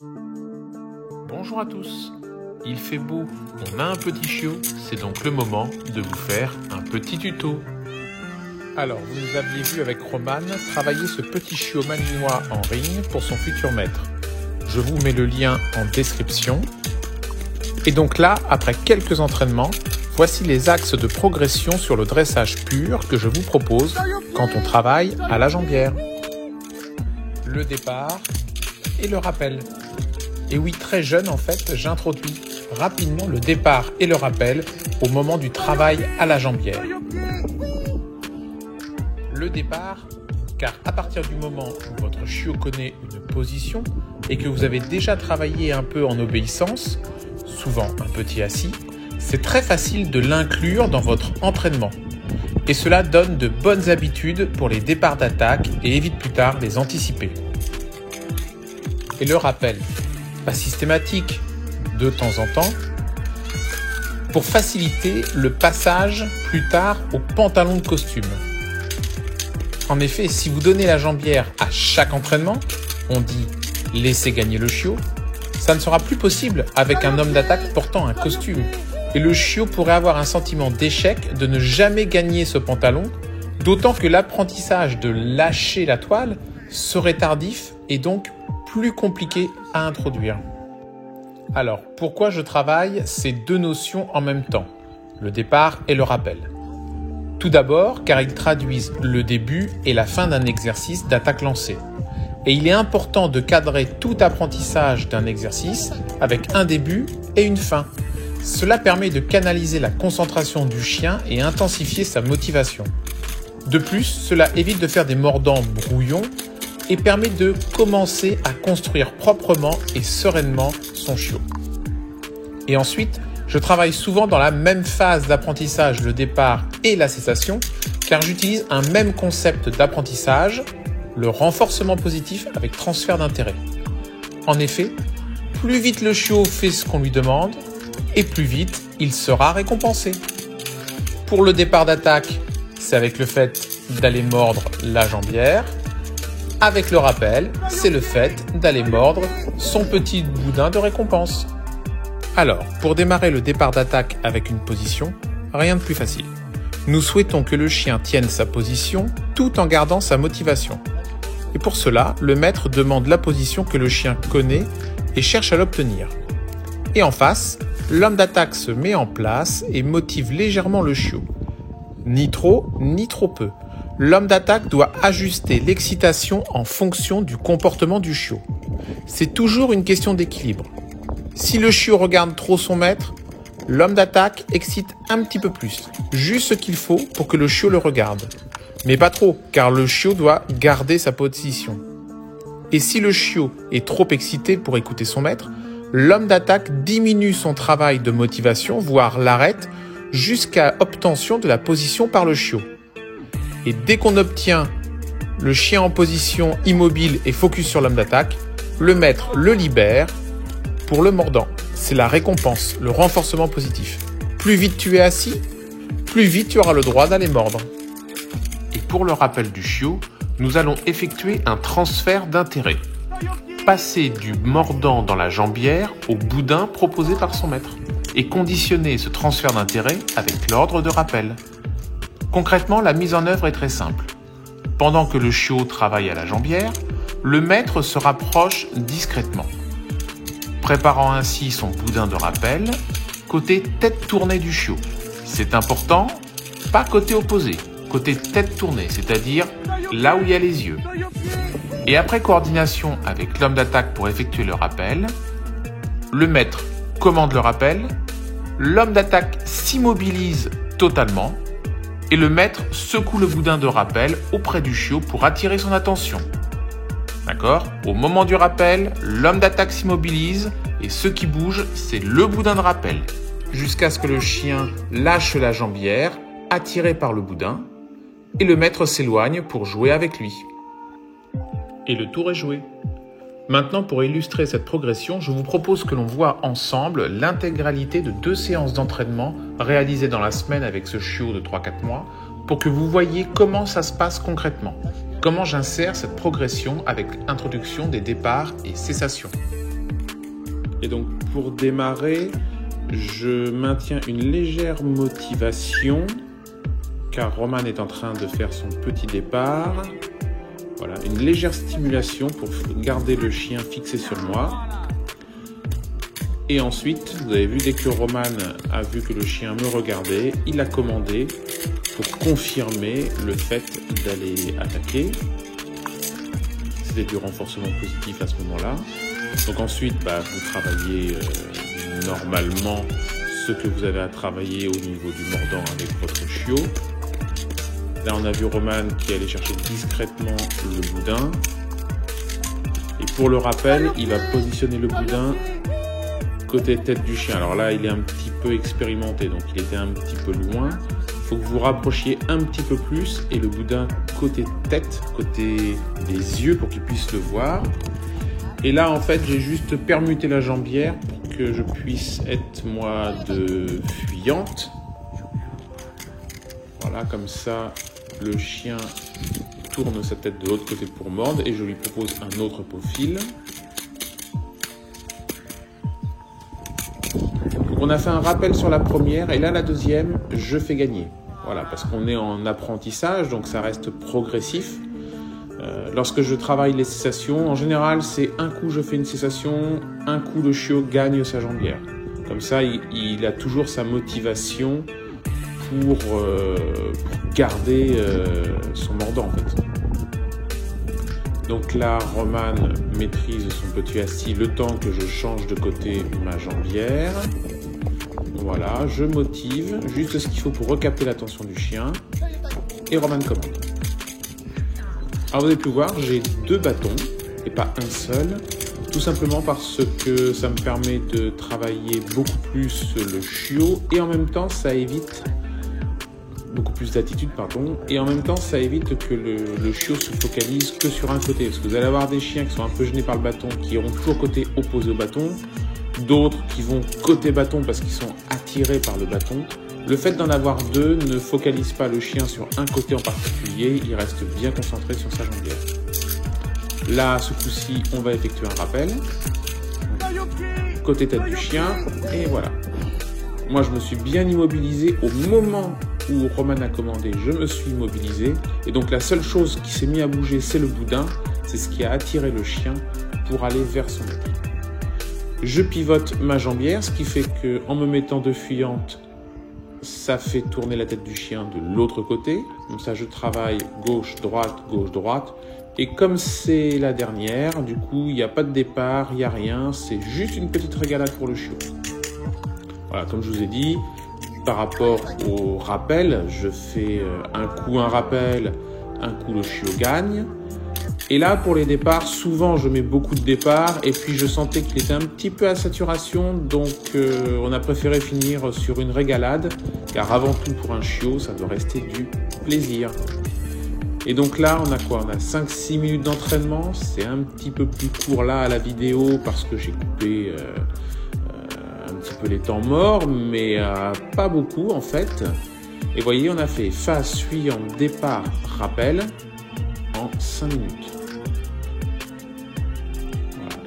Bonjour à tous, il fait beau, on a un petit chiot, c'est donc le moment de vous faire un petit tuto. Alors, vous nous aviez vu avec Roman travailler ce petit chiot malinois en ring pour son futur maître. Je vous mets le lien en description. Et donc là, après quelques entraînements, voici les axes de progression sur le dressage pur que je vous propose quand on travaille à la jambière. Le départ et le rappel. Et oui, très jeune en fait, j'introduis rapidement le départ et le rappel au moment du travail à la jambière. Le départ, car à partir du moment où votre chiot connaît une position et que vous avez déjà travaillé un peu en obéissance, souvent un petit assis, c'est très facile de l'inclure dans votre entraînement. Et cela donne de bonnes habitudes pour les départs d'attaque et évite plus tard les anticiper. Et le rappel, pas systématique, de temps en temps, pour faciliter le passage plus tard au pantalon de costume. En effet, si vous donnez la jambière à chaque entraînement, on dit « laissez gagner le chiot », ça ne sera plus possible avec un homme d'attaque portant un costume. Et le chiot pourrait avoir un sentiment d'échec de ne jamais gagner ce pantalon, d'autant que l'apprentissage de lâcher la toile serait tardif et donc plus compliqué à introduire. Alors, pourquoi je travaille ces deux notions en même temps, le départ et le rappel? Tout d'abord, car ils traduisent le début et la fin d'un exercice d'attaque lancée. Et il est important de cadrer tout apprentissage d'un exercice avec un début et une fin. Cela permet de canaliser la concentration du chien et intensifier sa motivation. De plus, cela évite de faire des mordants brouillons et permet de commencer à construire proprement et sereinement son chiot. Et ensuite, je travaille souvent dans la même phase d'apprentissage, le départ et la cessation, car j'utilise un même concept d'apprentissage, le renforcement positif avec transfert d'intérêt. En effet, plus vite le chiot fait ce qu'on lui demande, et plus vite il sera récompensé. Pour le départ d'attaque, c'est avec le fait d'aller mordre la jambière. Avec le rappel, c'est le fait d'aller mordre son petit boudin de récompense. Alors, pour démarrer le départ d'attaque avec une position, rien de plus facile. Nous souhaitons que le chien tienne sa position tout en gardant sa motivation. Et pour cela, le maître demande la position que le chien connaît et cherche à l'obtenir. Et en face, l'homme d'attaque se met en place et motive légèrement le chiot. Ni trop, ni trop peu. L'homme d'attaque doit ajuster l'excitation en fonction du comportement du chiot. C'est toujours une question d'équilibre. Si le chiot regarde trop son maître, l'homme d'attaque excite un petit peu plus, juste ce qu'il faut pour que le chiot le regarde. Mais pas trop, car le chiot doit garder sa position. Et si le chiot est trop excité pour écouter son maître, l'homme d'attaque diminue son travail de motivation, voire l'arrête, jusqu'à obtention de la position par le chiot. Et dès qu'on obtient le chien en position immobile et focus sur l'homme d'attaque, le maître le libère pour le mordant. C'est la récompense, le renforcement positif. Plus vite tu es assis, plus vite tu auras le droit d'aller mordre. Et pour le rappel du chiot, nous allons effectuer un transfert d'intérêt. Passer du mordant dans la jambière au boudin proposé par son maître et conditionner ce transfert d'intérêt avec l'ordre de rappel. Concrètement, la mise en œuvre est très simple. Pendant que le chiot travaille à la jambière, le maître se rapproche discrètement, préparant ainsi son boudin de rappel côté tête tournée du chiot. C'est important, pas côté opposé, côté tête tournée, c'est-à-dire là où il y a les yeux. Et après coordination avec l'homme d'attaque pour effectuer le rappel, le maître commande le rappel, l'homme d'attaque s'immobilise totalement et le maître secoue le boudin de rappel auprès du chiot pour attirer son attention. D'accord ? Au moment du rappel, l'homme d'attaque s'immobilise et ce qui bouge, c'est le boudin de rappel, jusqu'à ce que le chien lâche la jambière, attiré par le boudin, et le maître s'éloigne pour jouer avec lui. Et le tour est joué. Maintenant, pour illustrer cette progression, je vous propose que l'on voit ensemble l'intégralité de 2 séances d'entraînement réalisées dans la semaine avec ce chiot de 3-4 mois pour que vous voyez comment ça se passe concrètement, comment j'insère cette progression avec introduction des départs et cessations. Et donc pour démarrer, je maintiens une légère motivation car Roman est en train de faire son petit départ. Voilà, une légère stimulation pour garder le chien fixé sur moi. Et ensuite, vous avez vu, dès que Roman a vu que le chien me regardait, il a commandé pour confirmer le fait d'aller attaquer. C'était du renforcement positif à ce moment-là. Donc ensuite, vous travaillez normalement ce que vous avez à travailler au niveau du mordant avec votre chiot. Là, on a vu Roman qui allait chercher discrètement le boudin. Et pour le rappel, il va positionner le boudin côté tête du chien. Alors là, il est un petit peu expérimenté, donc il était un petit peu loin. Il faut que vous rapprochiez un petit peu plus et le boudin côté tête, côté des yeux pour qu'il puisse le voir. Et là, en fait, j'ai juste permuté la jambière pour que je puisse être, moi, de fuyante. Voilà, comme ça, le chien tourne sa tête de l'autre côté pour mordre et je lui propose un autre profil. On a fait un rappel sur la première et là, la deuxième, je fais gagner. Voilà, parce qu'on est en apprentissage, donc ça reste progressif. Lorsque je travaille les cessations, en général, c'est un coup je fais une cessation, un coup le chiot gagne sa jambière. Comme ça, il a toujours sa motivation pour garder son mordant, en fait. Donc là, Roman maîtrise son petit assis le temps que je change de côté ma jambière. Voilà, je motive juste ce qu'il faut pour recapter l'attention du chien. Et Roman commande. Alors vous avez pu voir, j'ai 2 bâtons et pas un seul. Tout simplement parce que ça me permet de travailler beaucoup plus le chiot et en même temps ça évite beaucoup plus d'attitude, et en même temps ça évite que le chiot se focalise que sur un côté. Parce que vous allez avoir des chiens qui sont un peu gênés par le bâton, qui iront toujours côté opposé au bâton. D'autres qui vont côté bâton parce qu'ils sont attirés par le bâton. Le fait d'en avoir 2 ne focalise pas le chien sur un côté en particulier, il reste bien concentré sur sa jambière. Là, ce coup-ci, on va effectuer un rappel. Côté tête du chien, et voilà. Moi, je me suis bien immobilisé au moment où Roman a commandé, je me suis immobilisé. Et donc, la seule chose qui s'est mise à bouger, c'est le boudin. C'est ce qui a attiré le chien pour aller vers son maître. Je pivote ma jambière, ce qui fait que en me mettant de fuyante, ça fait tourner la tête du chien de l'autre côté. Comme ça, je travaille gauche-droite, gauche-droite. Et comme c'est la dernière, du coup, il n'y a pas de départ, il n'y a rien. C'est juste une petite régalade pour le chiot. Voilà, comme je vous ai dit, par rapport au rappel, je fais un coup un rappel, un coup le chiot gagne. Et là, pour les départs, souvent je mets beaucoup de départs et puis je sentais qu'il était un petit peu à saturation, donc on a préféré finir sur une régalade, car avant tout pour un chiot, ça doit rester du plaisir. Et donc là, on a quoi? On a 5-6 minutes d'entraînement, c'est un petit peu plus court là à la vidéo parce que j'ai coupé un petit peu les temps morts, mais pas beaucoup en fait. Et vous voyez, on a fait phase suivante, départ, rappel en 5 minutes.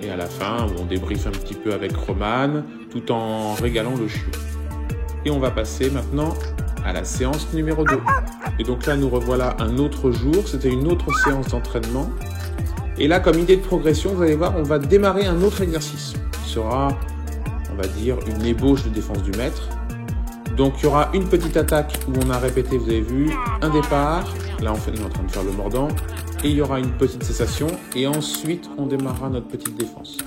Et à la fin, on débriefe un petit peu avec Roman, tout en régalant le chiot. Et on va passer maintenant à la séance numéro 2. Et donc là, nous revoilà un autre jour. C'était une autre séance d'entraînement. Et là, comme idée de progression, vous allez voir, on va démarrer un autre exercice. Qui sera, on va dire, une ébauche de défense du maître. Donc, il y aura une petite attaque où on a répété, vous avez vu, un départ. Là, on est en train de faire le mordant. Et il y aura une petite cessation. Et ensuite, on démarrera notre petite défense.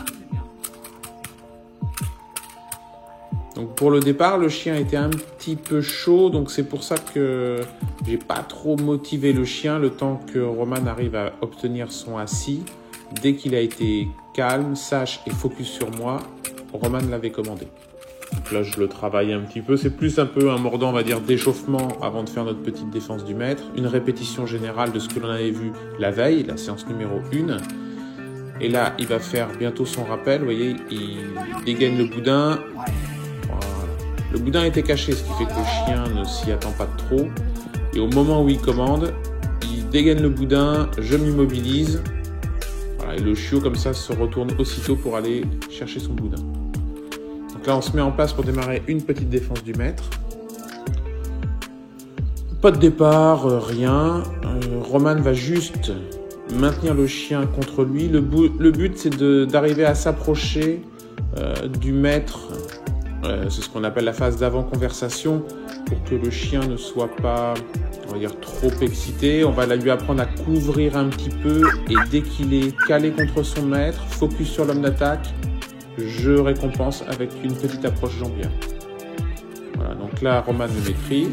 Donc, pour le départ, le chien était un petit peu chaud. Donc, c'est pour ça que j'ai pas trop motivé le chien le temps que Roman arrive à obtenir son assis. Dès qu'il a été calme, sage et focus sur moi, Roman l'avait commandé. Donc là, je le travaille un petit peu. C'est plus un peu un mordant, on va dire, d'échauffement avant de faire notre petite défense du maître. Une répétition générale de ce que l'on avait vu la veille, la séance numéro 1. Et là, il va faire bientôt son rappel. Vous voyez, il dégaine le boudin. Voilà. Le boudin était caché, ce qui fait que le chien ne s'y attend pas trop. Et au moment où il commande, il dégaine le boudin, je m'immobilise. Voilà, et le chiot, comme ça, se retourne aussitôt pour aller chercher son boudin. Donc là, on se met en place pour démarrer une petite défense du maître. Pas de départ, rien. Roman va juste maintenir le chien contre lui. Le but, c'est d'arriver à s'approcher du maître. C'est ce qu'on appelle la phase d'avant-conversation pour que le chien ne soit pas, on va dire, trop excité. On va lui apprendre à couvrir un petit peu et dès qu'il est calé contre son maître, focus sur l'homme d'attaque, je récompense avec une petite approche jambière. Voilà, donc là, Roman me maîtrise.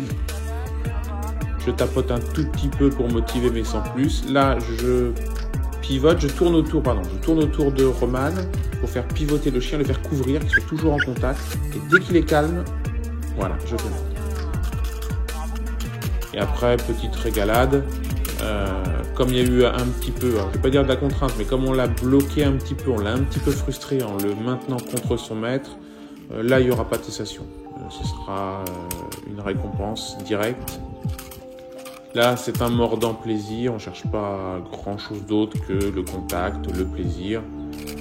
Je tapote un tout petit peu pour motiver mais sans plus. Là, je pivote, je tourne autour de Roman pour faire pivoter le chien, le faire couvrir, qu'il soit toujours en contact. Et dès qu'il est calme, voilà, je fais mordre. Et après, petite régalade. Comme il y a eu un petit peu, alors je ne vais pas dire de la contrainte, mais comme on l'a bloqué un petit peu, on l'a un petit peu frustré en le maintenant contre son maître, là, il n'y aura pas de cessation. Ce sera une récompense directe. Là, c'est un mordant plaisir. On ne cherche pas grand-chose d'autre que le contact, le plaisir.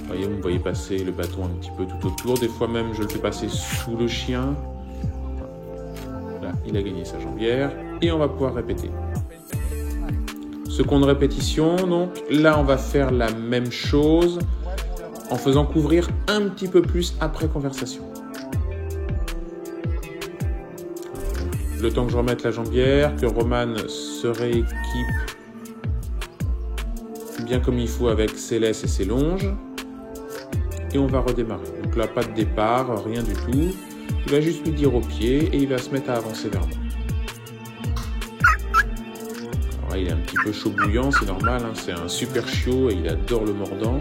Vous me voyez passer le bâton un petit peu tout autour. Des fois même, je le fais passer sous le chien. Là, il a gagné sa jambière. Et on va pouvoir répéter. Seconde répétition. Donc là, on va faire la même chose en faisant couvrir un petit peu plus après conversation. Le temps que je remette la jambière, que Roman se rééquipe bien comme il faut avec ses laisses et ses longes. Et on va redémarrer. Donc là, pas de départ, rien du tout. Il va juste lui dire au pied et il va se mettre à avancer vers moi. Alors là, il est un petit peu chaud bouillant, c'est normal, hein, c'est un super chiot et il adore le mordant.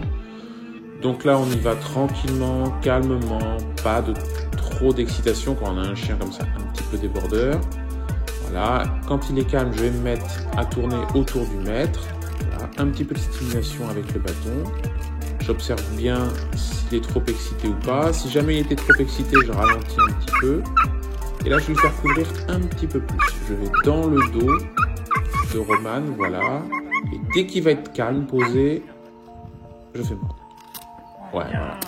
Donc là, on y va tranquillement, calmement, pas de trop d'excitation quand on a un chien comme ça, un petit peu débordeur. Voilà, quand il est calme, je vais me mettre à tourner autour du maître. Voilà, un petit peu de stimulation avec le bâton. J'observe bien s'il est trop excité ou pas. Si jamais il était trop excité, je ralentis un petit peu. Et là, je vais le faire couvrir un petit peu plus. Je vais dans le dos de Roman, voilà. Et dès qu'il va être calme, posé, je fais mordre. Ouais, voilà.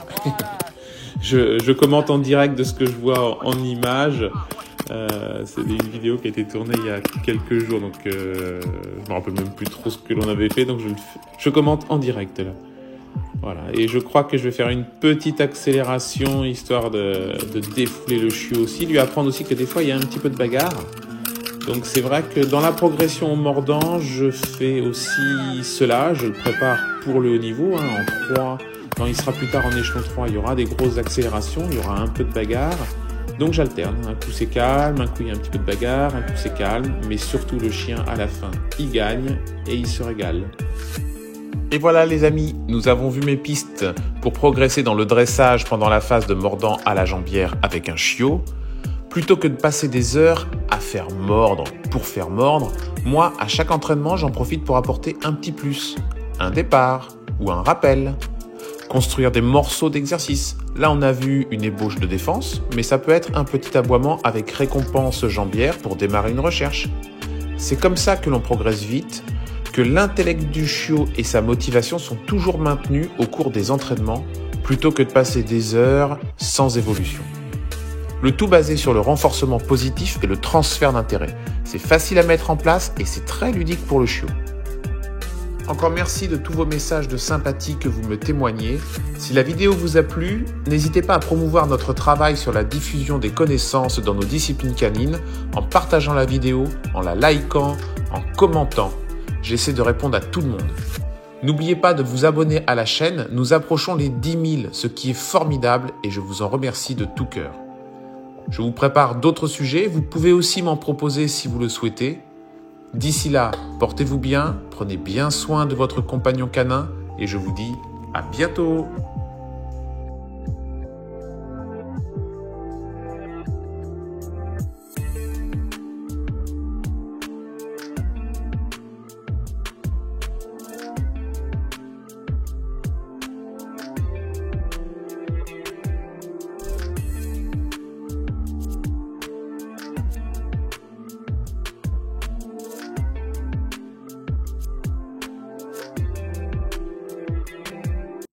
Je commente en direct de ce que je vois en image. C'est une vidéo qui a été tournée il y a quelques jours, donc je me rappelle même plus trop ce que l'on avait fait, donc je commente en direct là. Voilà, et je crois que je vais faire une petite accélération histoire de défouler le chiot aussi, lui apprendre aussi que des fois il y a un petit peu de bagarre. Donc c'est vrai que dans la progression au mordant, je fais aussi cela, je le prépare pour le haut niveau, hein, en 3. Quand il sera plus tard en échelon 3, il y aura des grosses accélérations, il y aura un peu de bagarre. Donc j'alterne, un coup c'est calme, un coup il y a un petit peu de bagarre, un coup c'est calme, mais surtout le chien à la fin, il gagne et il se régale. Et voilà les amis, nous avons vu mes pistes pour progresser dans le dressage pendant la phase de mordant à la jambière avec un chiot. Plutôt que de passer des heures à faire mordre pour faire mordre, moi à chaque entraînement j'en profite pour apporter un petit plus, un départ ou un rappel. Construire des morceaux d'exercice. Là, on a vu une ébauche de défense, mais ça peut être un petit aboiement avec récompense jambière pour démarrer une recherche. C'est comme ça que l'on progresse vite, que l'intellect du chiot et sa motivation sont toujours maintenus au cours des entraînements, plutôt que de passer des heures sans évolution. Le tout basé sur le renforcement positif et le transfert d'intérêt. C'est facile à mettre en place et c'est très ludique pour le chiot. Encore merci de tous vos messages de sympathie que vous me témoignez. Si la vidéo vous a plu, n'hésitez pas à promouvoir notre travail sur la diffusion des connaissances dans nos disciplines canines en partageant la vidéo, en la likant, en commentant. J'essaie de répondre à tout le monde. N'oubliez pas de vous abonner à la chaîne, nous approchons les 10 000, ce qui est formidable et je vous en remercie de tout cœur. Je vous prépare d'autres sujets, vous pouvez aussi m'en proposer si vous le souhaitez. D'ici là, portez-vous bien, prenez bien soin de votre compagnon canin et je vous dis à bientôt.